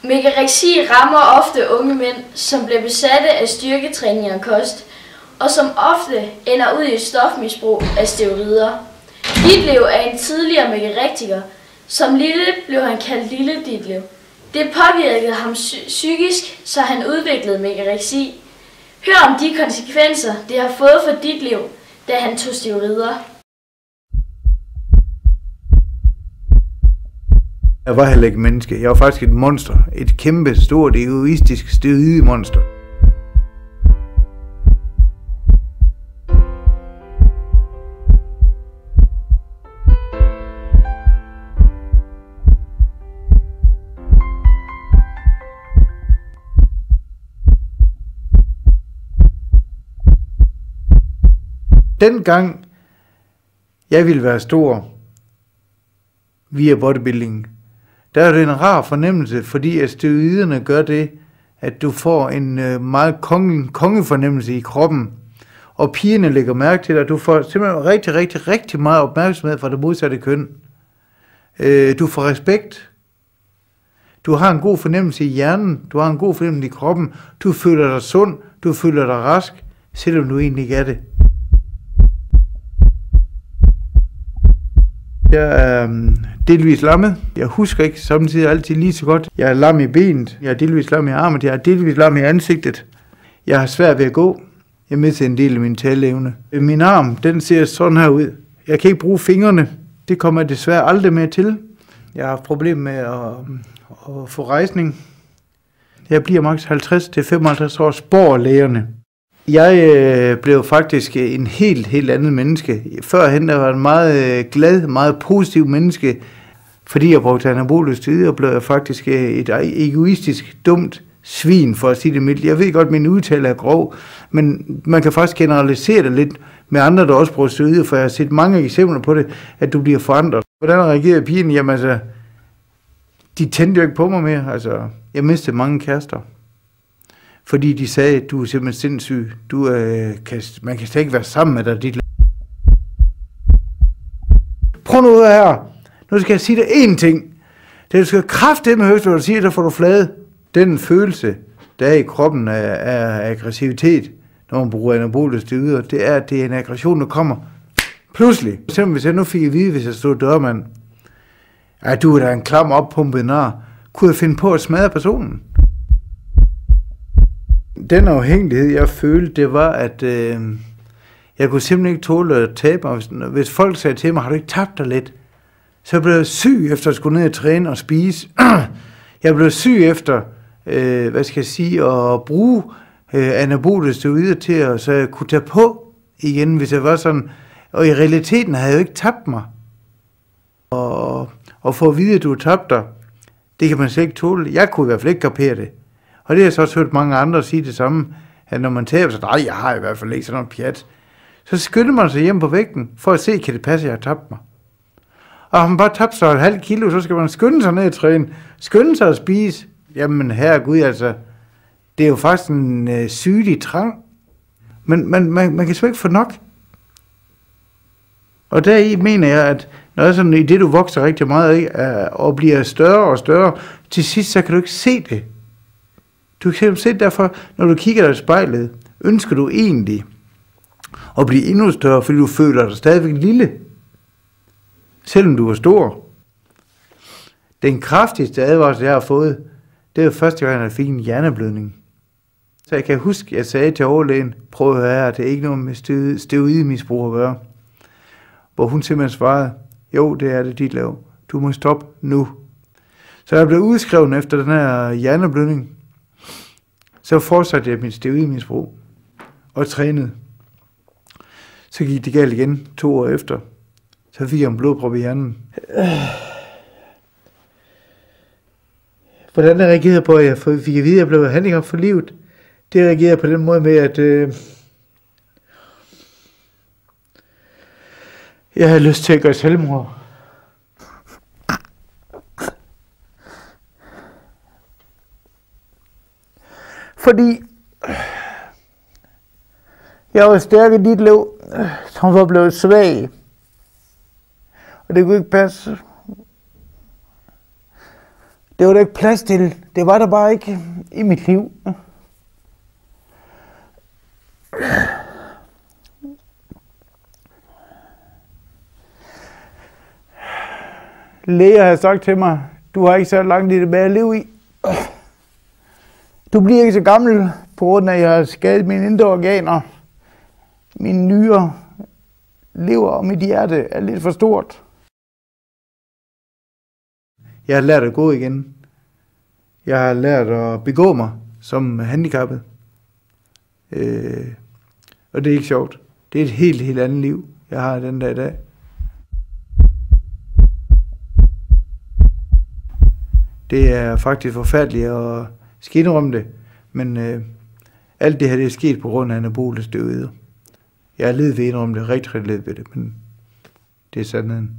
Megareksi rammer ofte unge mænd, som bliver besatte af styrketræning og kost, og som ofte ender ud i et stofmisbrug af steroider. Ditlev er en tidligere megarektiker. Som lille blev han kaldt Lille Ditlev. Det påvirkede ham psykisk, så han udviklede megareksi. Hør om de konsekvenser, det har fået for Ditlev, da han tog steroider. Jeg var heller ikke menneske. Jeg var faktisk et monster. Et kæmpe, stort, egoistisk, steroidemonster. Dengang jeg ville være stor via bodybuilding, der er det en rar fornemmelse, fordi at steroiderne gør det, at du får en meget kongefornemmelse i kroppen, og pigerne lægger mærke til dig, at du får simpelthen rigtig meget opmærksomhed fra det modsatte køn. Du får respekt. Du har en god fornemmelse i hjernen, du har en god fornemmelse i kroppen, du føler dig sund, du føler dig rask, selvom du egentlig ikke er det. Jeg er delvis lammet. Jeg husker ikke samtidig altid lige så godt. Jeg er lam i benet, jeg er delvis lam i armen, jeg er delvis lam i ansigtet. Jeg har svært ved at gå. Jeg mister en del af min taleevne. Min arm, den ser sådan her ud. Jeg kan ikke bruge fingrene. Det kommer jeg desværre aldrig mere til. Jeg har haft problemer med at få rejsning. Jeg bliver maks 50-55 år, spår lægerne. Jeg blev faktisk en helt andet menneske. Førhen der var en meget glad, meget positiv menneske. Fordi jeg brugte anabole steroider, blev jeg faktisk et egoistisk, dumt svin, for at sige det mildt. Jeg ved godt, at min udtale er grov, men man kan faktisk generalisere det lidt med andre, der også bruger steroider, for jeg har set mange eksempler på det, at du bliver forandret. Hvordan reagerede pigen? Jamen altså, de tændte jo ikke på mig mere. Altså, jeg mistede mange kærester. Fordi de sagde, at du er simpelthen sindssyg. Man kan slet ikke være sammen med dig. Prøv nu her. Nu skal jeg sige dig én ting. Det du skal kraftedeme højst, hvad du siger, der får du flade. Den følelse, der er i kroppen af aggressivitet, når man bruger anabole steroider, det er, at det er en aggression, der kommer pludselig. Selvom hvis jeg nu fik at vide, hvis jeg stod dørmand, at du er da en klam oppumpet nar, kunne jeg finde på at smadre personen. Den afhængighed, jeg følte, det var, at jeg kunne simpelthen ikke tåle at tabe mig. Hvis folk sagde til mig, har du ikke tabt dig lidt? Så blev jeg syg efter at skulle ned og træne og spise. Jeg blev syg efter, at bruge anabole steroider til, så jeg kunne tage på igen, hvis jeg var sådan. Og i realiteten havde jeg jo ikke tabt mig. Og for at vide, at du har tabt dig, det kan man slet ikke tåle. Jeg kunne i hvert fald ikke kapere det. Og det har jeg så også hørt mange andre sige det samme, at når man taber sig, nej, jeg har i hvert fald ikke sådan noget pjat. Så skynder man sig hjem på vægten, for at se, kan det passe, at jeg har tabt mig. Og har man bare tabt sig 0,5 kilo, så skal man skynde sig ned og træne, skynde sig at spise. Jamen herregud, altså, det er jo faktisk en sygelig trang. Men man kan sgu ikke få nok. Og deri mener jeg, at når det er sådan, i det du vokser rigtig meget af, og bliver større og større, til sidst så kan du ikke se det. Du kan se derfor, når du kigger dig i spejlet, ønsker du egentlig at blive endnu større, fordi du føler dig stadigvæk lille, selvom du er stor. Den kraftigste advarsel, jeg har fået, det var første gang, jeg fik en hjerneblødning. Så jeg kan huske, at jeg sagde til overlægen, prøv at høre, at det er ikke noget med steroidemisbrug at gøre. Hvor hun simpelthen svarede, jo, det er det, Ditlev. Du må stoppe nu. Så jeg blev udskrevet efter den her hjerneblødning. Så fortsatte jeg mit steroidemisbrug og trænede. Så gik det galt igen 2 år efter. Så fik jeg en blodprop i hjernen. Hvordan jeg reagerede på, at jeg fik at vide, at jeg blev handicap for livet, det reagerede på den måde med, at jeg havde lyst til at gøre selvmord. Fordi jeg var stærk i Ditlev, som var blevet svag. Og det kunne ikke passe. Det var der ikke plads til. Det var der bare ikke i mit liv. Læger har sagt til mig, du har ikke så langt i det med at leve i. Du bliver ikke så gammel, på grund af, at jeg har skadet mine indre organer. Mine nyrer, lever og mit hjerte er lidt for stort. Jeg har lært at gå igen. Jeg har lært at begå mig som handicappet. Og det er ikke sjovt. Det er et helt andet liv, jeg har den dag i dag. Det er faktisk forfærdeligt at indrømme det, men alt det her det er sket på grund af anabole steroider. Jeg er led ved at indrømme det, rigtig led ved det, men det er sandheden.